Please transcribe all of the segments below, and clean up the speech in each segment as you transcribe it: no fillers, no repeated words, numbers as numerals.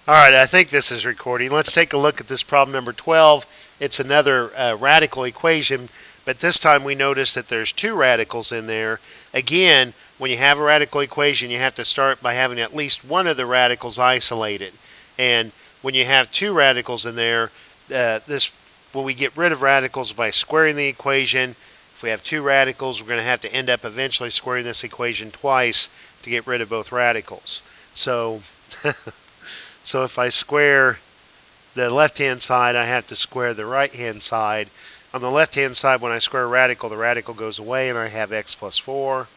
All right, I think this is recording. Let's take a look at this problem number 12. It's another radical equation, but this time we notice that there's two radicals in there. Again, when you have a radical equation, you have to start by having at least one of the radicals isolated. And when you have two radicals in there, when we get rid of radicals by squaring the equation, if we have two radicals, we're going to have to end up eventually squaring this equation twice to get rid of both radicals. So So if I square the left-hand side, I have to square the right-hand side. On the left-hand side, when I square a radical, the radical goes away and I have x plus 4.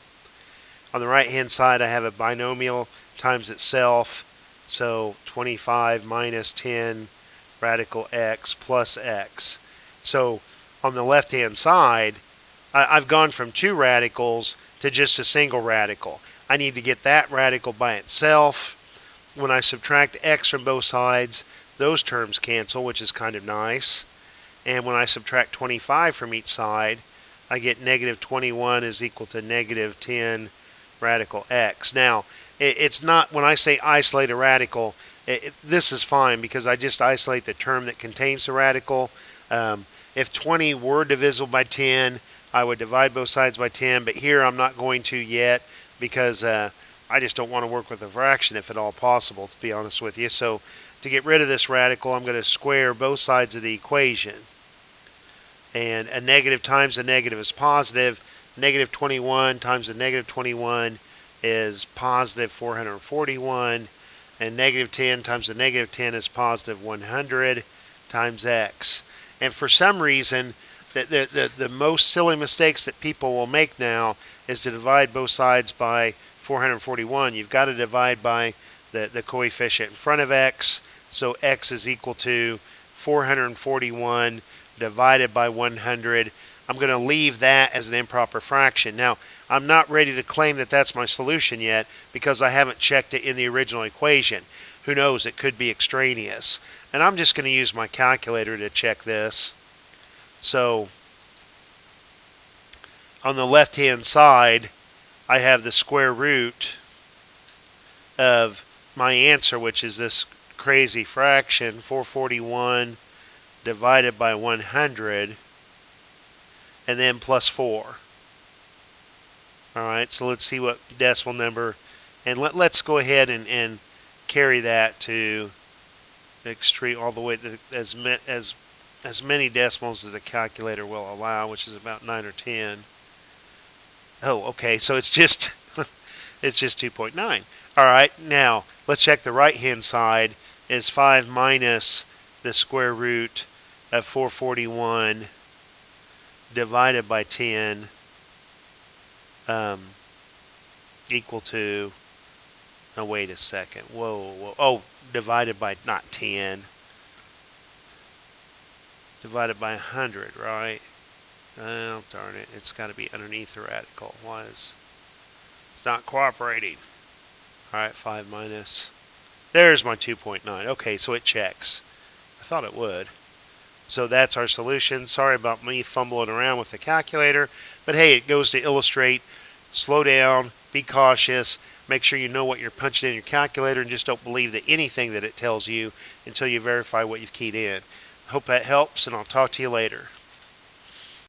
On the right-hand side, I have a binomial times itself. So 25 minus 10 radical x plus x. So on the left-hand side, I've gone from two radicals to just a single radical. I need to get that radical by itself. When I subtract x from both sides, those terms cancel, which is kind of nice. And when I subtract 25 from each side, I get negative 21 is equal to negative 10 radical x. Now, it's not, when I say isolate a radical, this is fine because I just isolate the term that contains the radical. If 20 were divisible by 10, I would divide both sides by 10, but here I'm not going to yet because I just don't want to work with a fraction if at all possible, to be honest with you. So to get rid of this radical, I'm going to square both sides of the equation. And a negative times a negative is positive. Negative 21 times a negative 21 is positive 441. And negative 10 times a negative 10 is positive 100 times x. And for some reason, the most silly mistakes that people will make now is to divide both sides by 441. You've got to divide by the coefficient in front of x. So x is equal to 441 divided by 100. I'm going to leave that as an improper fraction. Now, I'm not ready to claim that that's my solution yet because I haven't checked it in the original equation. Who knows, it could be extraneous. And I'm just going to use my calculator to check this. So, on the left-hand side, I have the square root of my answer, which is this crazy fraction, 441 divided by 100, and then plus 4. Alright, so let's see what decimal number, and let's go ahead and carry that to the extreme, all the way to as many decimals as the calculator will allow, which is about 9 or 10. Oh, okay, so it's just it's just 2.9. All right, now let's check the right-hand side. Is 5 minus the square root of 441 divided by 10 equal to, oh, wait a second. Whoa. Oh, divided by, not 10. Divided by 100, right? Oh, darn it. It's got to be underneath the radical. Why is it's not cooperating? All right, 5 minus. There's my 2.9. Okay, so it checks. I thought it would. So that's our solution. Sorry about me fumbling around with the calculator. But hey, it goes to illustrate. Slow down. Be cautious. Make sure you know what you're punching in your calculator and just don't believe that anything that it tells you until you verify what you've keyed in. Hope that helps, and I'll talk to you later.